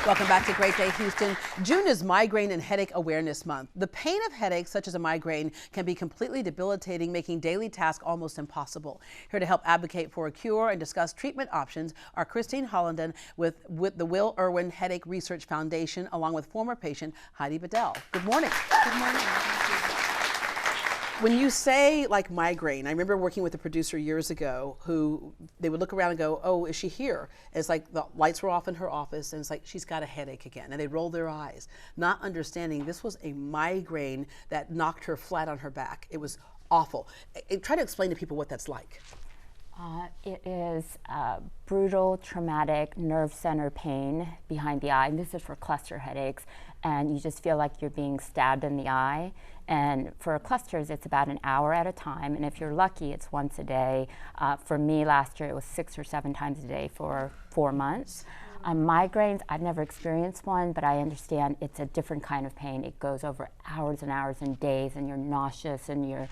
Welcome back to Great Day Houston. June is Migraine and Headache Awareness Month. The pain of headaches, such as a migraine, can be completely debilitating, making daily tasks almost impossible. Here to help advocate for a cure and discuss treatment options are Christine Hollinden with the Will Erwin Headache Research Foundation, along with former patient Heidi Bedell. Good morning. Good morning. When you say like migraine, I remember working with a producer years ago who they would look around and go, oh, is she here? And it's like the lights were off in her office and it's like, she's got a headache again. And they roll their eyes, not understanding this was a migraine that knocked her flat on her back. It was awful. Try to explain to people what that's like. It is brutal, traumatic nerve center pain behind the eye. And this is for cluster headaches. And you just feel like you're being stabbed in the eye. And for clusters, it's about an hour at a time. And if you're lucky, it's once a day. For me, last year, it was 6 or 7 times a day for 4 months. Migraines, I've never experienced one, but I understand it's a different kind of pain. It goes over hours and hours and days, and you're nauseous and you're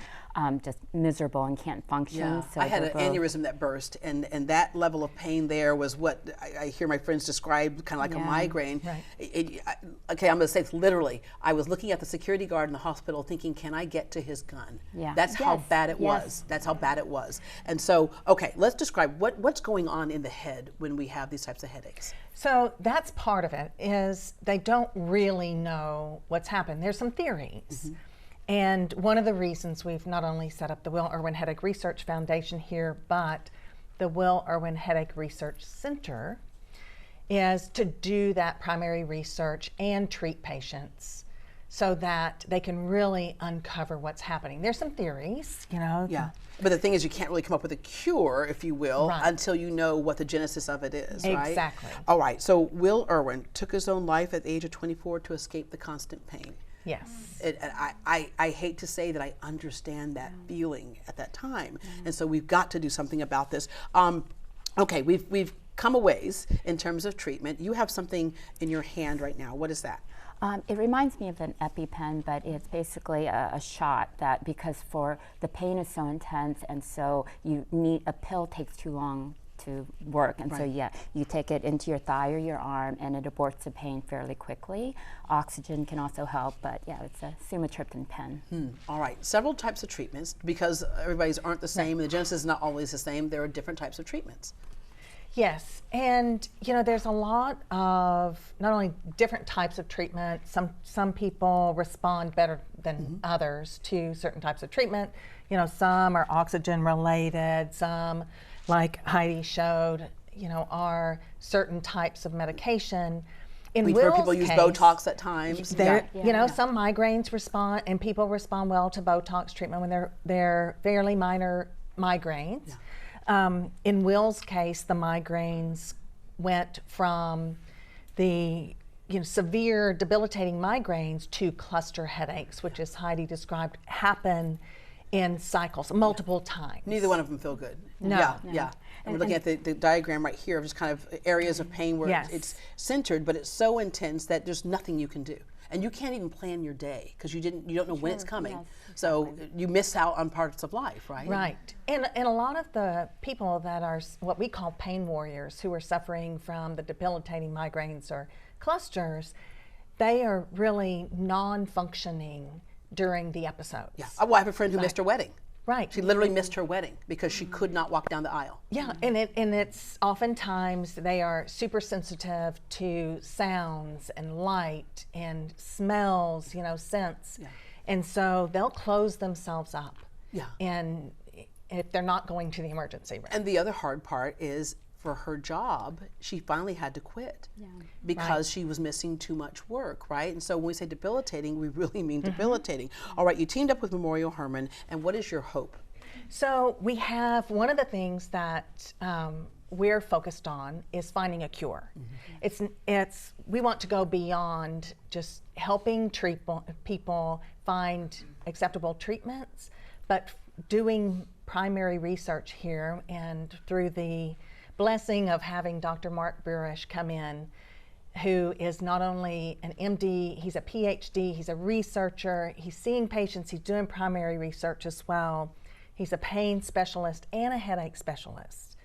just miserable and can't function. Yeah. So I had an aneurysm that burst, and that level of pain there was what I hear my friends describe kind of like a migraine. Right. Okay, I'm going to say it's literally, I was looking at the security guard in the hospital thinking, can I get to his gun? Yeah. That's how bad it was. That's how bad it was. And so, okay, let's describe what's going on in the head when we have these types of headaches. So that's part of it, is they don't really know what's happened. There's some theories. Mm-hmm. And one of the reasons we've not only set up the Will Erwin Headache Research Foundation here, but the Will Erwin Headache Research Center is to do that primary research and treat patients so that they can really uncover what's happening. There's some theories, you know. Yeah. But the thing is, you can't really come up with a cure, if you will, until you know what the genesis of it is, right? Exactly. All right, so Will Erwin took his own life at the age of 24 to escape the constant pain. Yes. I hate to say that I understand that feeling at that time, and so we've got to do something about this. Okay, we've come a ways in terms of treatment. You have something in your hand right now. What is that? It reminds me of an EpiPen, but it's basically a shot that, because for the pain is so intense, and so you need a pill takes too long to work, and so you take it into your thigh or your arm, and it aborts the pain fairly quickly. Oxygen can also help, but yeah, it's a sumatriptan pen. All right, several types of treatments, because everybody's aren't the same, and the genesis is not always the same. There are different types of treatments. Yes, and you know, there's a lot of not only different types of treatment. Some people respond better than others to certain types of treatment. You know, some are oxygen related, some, like Heidi showed, you know, are certain types of medication. We've heard people use Botox at times. You know, some migraines respond, and people respond well to Botox treatment when they're fairly minor migraines. In Will's case, the migraines went from the severe debilitating migraines to cluster headaches, which, as Heidi described, happen in cycles multiple times. Neither one of them feel good. No. Yeah. And we're looking at the diagram right here of just kind of areas of pain where it's centered, but it's so intense that there's nothing you can do. And you can't even plan your day because you don't know when it's coming. Yes, so you miss out on parts of life, right? Right. And a lot of the people that are what we call pain warriors, who are suffering from the debilitating migraines or clusters, they are really non-functioning during the episodes. Yeah. Well, I have a friend who missed her wedding. Right. She literally missed her wedding because she could not walk down the aisle. Yeah, and it's oftentimes they are super sensitive to sounds and light and smells, scents. Yeah. And so they'll close themselves up. Yeah. And if they're not going to the emergency room. And the other hard part is, for her job, she finally had to quit because she was missing too much work, right? And so when we say debilitating, we really mean debilitating. All right, you teamed up with Memorial Hermann, and what is your hope? So we have, one of the things that we're focused on is finding a cure. We want to go beyond just helping people find acceptable treatments, but doing primary research here, and through the blessing of having Dr. Mark Burish come in, who is not only an MD, he's a PhD, he's a researcher, he's seeing patients, he's doing primary research as well. He's a pain specialist and a headache specialist.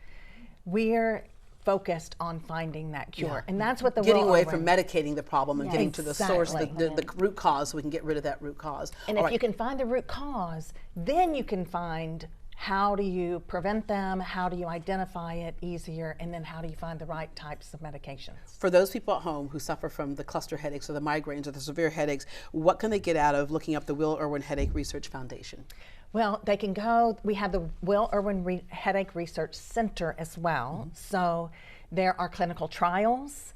We're focused on finding that cure. Yeah. And that's what the getting Will away Erwin- from medicating the problem and getting to the source, the root cause, so we can get rid of that root cause. And if you can find the root cause, then you can find how do you prevent them, how do you identify it easier, and then how do you find the right types of medications. For those people at home who suffer from the cluster headaches or the migraines or the severe headaches, what can they get out of looking up the Will Erwin Headache Research Foundation? Well, they can go, we have the Will Erwin Headache Research Center as well. So there are clinical trials.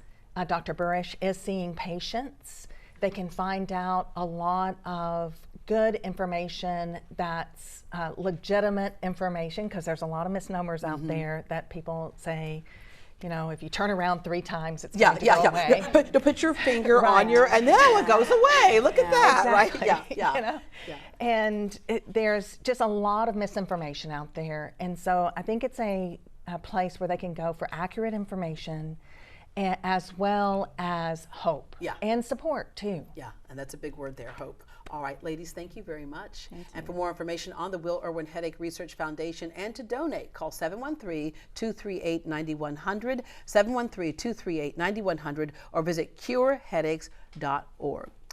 Dr. Burish is seeing patients. They can find out a lot of good information that's legitimate information, because there's a lot of misnomers out there that people say, you know, if you turn around 3 times, it's going to go away. Put your finger on your, and then it goes away. Look at that, exactly. right? Yeah. You know? And there's just a lot of misinformation out there. And so I think it's a place where they can go for accurate information, as well as hope and support too. Yeah, and that's a big word there, hope. All right, ladies, thank you very much. And for more information on the Will Erwin Headache Research Foundation and to donate, call 713-238-9100, 713-238-9100, or visit cureheadaches.org.